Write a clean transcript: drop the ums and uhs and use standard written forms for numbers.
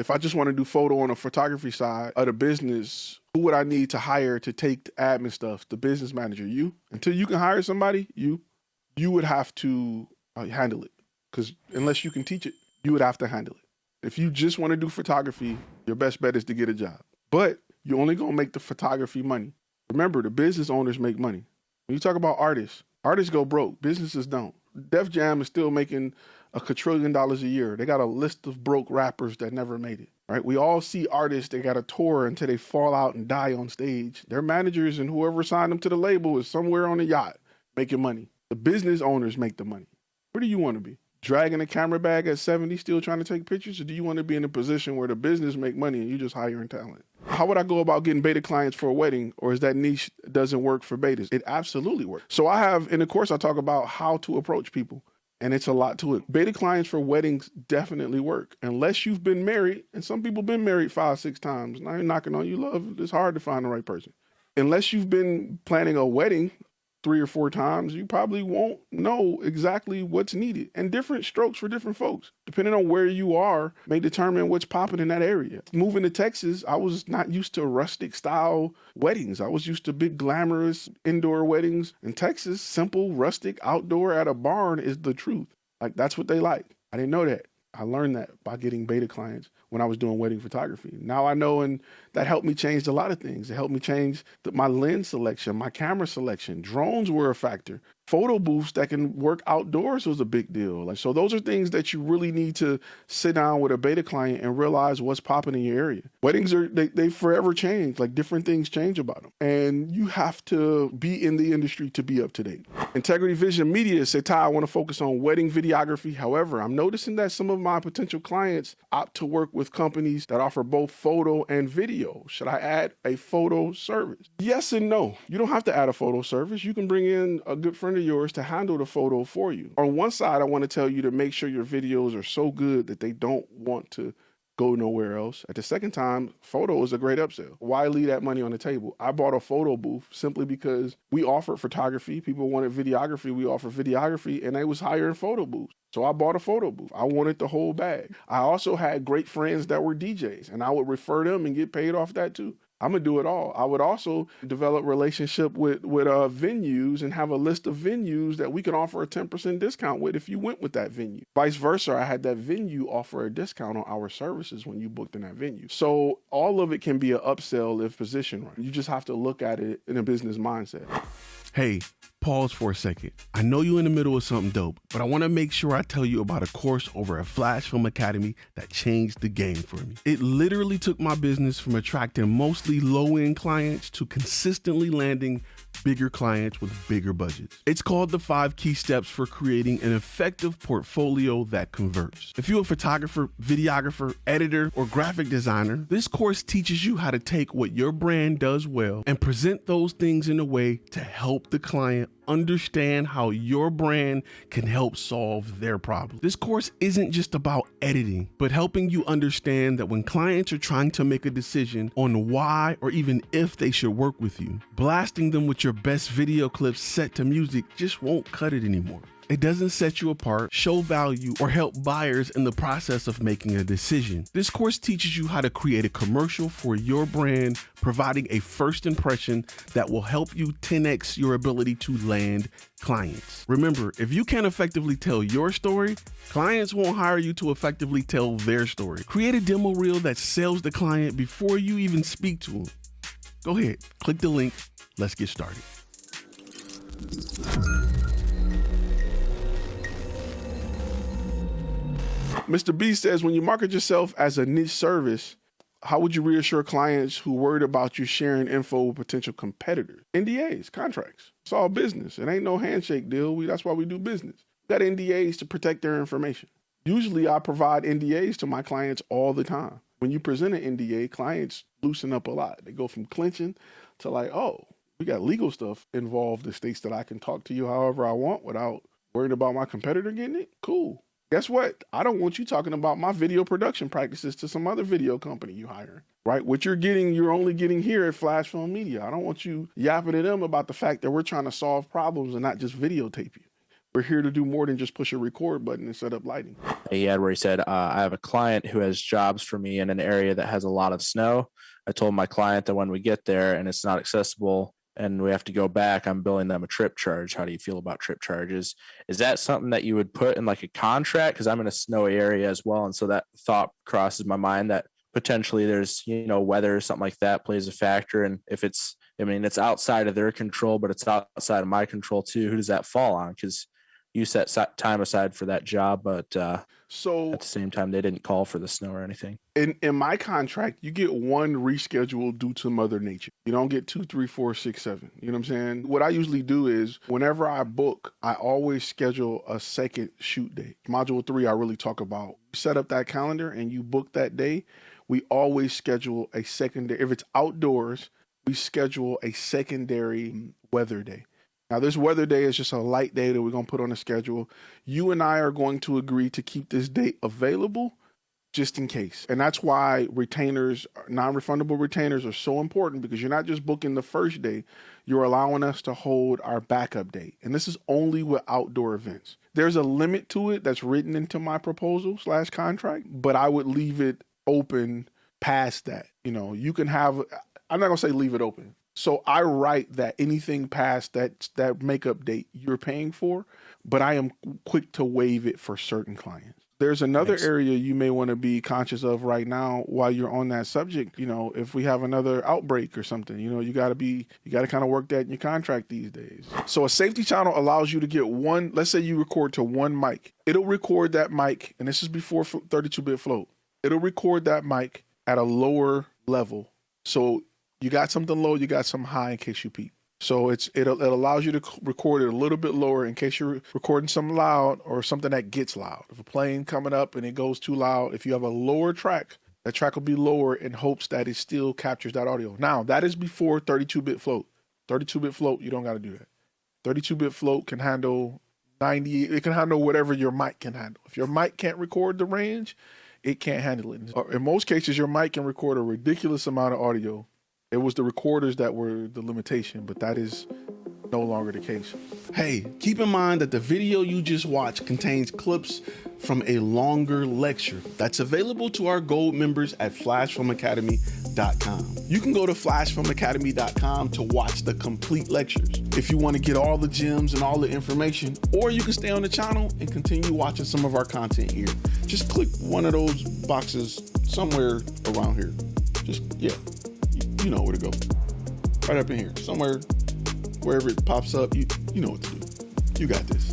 If I just want to do photo on a photography side of the business, who would I need to hire to take the admin stuff? The business manager, you. Until you can hire somebody, you would have to handle it. Because unless you can teach it, you would have to handle it. If you just want to do photography, your best bet is to get a job. But you're only going to make the photography money. Remember, the business owners make money. When you talk about artists go broke. Businesses don't. Def Jam is still making $1 quadrillion a year. They got a list of broke rappers that never made it, right? We all see artists, they got a tour until they fall out and die on stage. Their managers and whoever signed them to the label is somewhere on a yacht making money. The business owners make the money. Where do you want to be? Dragging a camera bag at 70 still trying to take pictures? Or do you want to be in a position where the business make money and you just hiring talent? How would I go about getting beta clients for a wedding? Or is that niche doesn't work for betas? It absolutely works. So I have, in the course, I talk about how to approach people. And it's a lot to it. Beta clients for weddings definitely work. Unless you've been married, and some people been married 5, 6 times. And I ain't knocking on you, love. It's hard to find the right person. Unless you've been planning a wedding 3 or 4 times, you probably won't know exactly what's needed. And different strokes for different folks, depending on where you are, may determine what's popping in that area. Moving to Texas, I was not used to rustic style weddings. I was used to big glamorous indoor weddings. In Texas, simple, rustic, outdoor at a barn is the truth. Like, that's what they like. I didn't know that. I learned that by getting beta clients when I was doing wedding photography. Now I know, and that helped me change a lot of things. It helped me change my lens selection, my camera selection. Drones were a factor. Photo booths that can work outdoors was a big deal. Like, so those are things that you really need to sit down with a beta client and realize what's popping in your area. Weddings they forever change. Like, different things change about them. And you have to be in the industry to be up to date. Integrity Vision Media said, Ty, I want to focus on wedding videography. However, I'm noticing that some of my potential clients opt to work with companies that offer both photo and video. Should I add a photo service? Yes and no. You don't have to add a photo service. You can bring in a good friend of yours to handle the photo for you. On one side, I want to tell you to make sure your videos are so good that they don't want to go nowhere else. At the second time, photo is a great upsell. Why leave that money on the table? I bought a photo booth simply because we offered photography. People wanted videography. We offer videography, and they was hiring photo booths. So I bought a photo booth. I wanted the whole bag. I also had great friends that were DJs, and I would refer them and get paid off that too. I'm gonna do it all. I would also develop relationship with venues and have a list of venues that we can offer a 10% discount with if you went with that venue. Vice versa, I had that venue offer a discount on our services when you booked in that venue. So all of it can be an upsell if positioned right. You just have to look at it in a business mindset. Hey, pause for a second. I know you're in the middle of something dope, but I want to make sure I tell you about a course over at Flash Film Academy that changed the game for me. It literally took my business from attracting mostly low-end clients to consistently landing bigger clients with bigger budgets. It's called the 5 Key Steps for Creating an Effective Portfolio That Converts. If you're a photographer, videographer, editor, or graphic designer, this course teaches you how to take what your brand does well and present those things in a way to help the client understand how your brand can help solve their problem. This course isn't just about editing, but helping you understand that when clients are trying to make a decision on why or even if they should work with you, blasting them with your best video clips set to music just won't cut it anymore. It doesn't set you apart, show value, or help buyers in the process of making a decision. This course teaches you how to create a commercial for your brand, providing a first impression that will help you 10x your ability to land clients. Remember, if you can't effectively tell your story, clients won't hire you to effectively tell their story. Create a demo reel that sells the client before you even speak to them. Go ahead, click the link. Let's get started. Mr. B says, when you market yourself as a niche service, how would you reassure clients who worried about you sharing info with potential competitors? NDAs, contracts. It's all business. It ain't no handshake deal. That's why we do business. We got NDAs to protect their information. Usually I provide NDAs to my clients all the time. When you present an NDA, clients loosen up a lot. They go from clinching to like, oh, we got legal stuff involved that states that I can talk to you however I want without worrying about my competitor getting it. Cool. Guess what? I don't want you talking about my video production practices to some other video company you hire, right? What you're getting, you're only getting here at Flash Film Media. I don't want you yapping to them about the fact that we're trying to solve problems and not just videotape you. We're here to do more than just push a record button and set up lighting. He had where he said, I have a client who has jobs for me in an area that has a lot of snow. I told my client that when we get there and it's not accessible and we have to go back, I'm billing them a trip charge. How do you feel about trip charges? Is that something that you would put in like a contract? Because I'm in a snowy area as well. And so that thought crosses my mind that potentially there's, weather or something like that plays a factor. And if it's outside of their control, but it's outside of my control too, who does that fall on? Because you set time aside for that job, but so at the same time, they didn't call for the snow or anything. In my contract, you get one reschedule due to Mother Nature. You don't get 2, 3, 4, 6, 7. You know what I'm saying? What I usually do is whenever I book, I always schedule a second shoot day. Module 3, I really talk about. Set up that calendar and you book that day. We always schedule a secondary. If it's outdoors, we schedule a secondary weather day. Now, this weather day is just a light day that we're going to put on the schedule. You and I are going to agree to keep this date available just in case. And that's why retainers, non-refundable retainers are so important, because you're not just booking the first day, you're allowing us to hold our backup date. And this is only with outdoor events. There's a limit to it that's written into my proposal/contract, but I would leave it open past that. You can have, I'm not going to say leave it open. So I write that anything past that makeup date you're paying for, but I am quick to waive it for certain clients. There's another area you may want to be conscious of right now while you're on that subject. If we have another outbreak or something, you got to kind of work that in your contract these days. So a safety channel allows you to get one, let's say you record to one mic. It'll record that mic, and this is before 32-bit float. It'll record that mic at a lower level. So you got something low, you got some high in case you peep. So it allows you to record it a little bit lower in case you're recording something loud or something that gets loud. If a plane coming up and it goes too loud, if you have a lower track, that track will be lower in hopes that it still captures that audio. Now, that is before 32-bit float. 32-bit float, you don't got to do that. 32-bit float can handle 90, it can handle whatever your mic can handle. If your mic can't record the range, it can't handle it. In most cases, your mic can record a ridiculous amount of audio. It was the recorders that were the limitation, but that is no longer the case. Hey, keep in mind that the video you just watched contains clips from a longer lecture that's available to our gold members at flashfilmacademy.com. You can go to flashfilmacademy.com to watch the complete lectures if you want to get all the gems and all the information, or you can stay on the channel and continue watching some of our content here. Just click one of those boxes somewhere around here. You know where to go. Right up in here. Somewhere, wherever it pops up, you know what to do. You got this.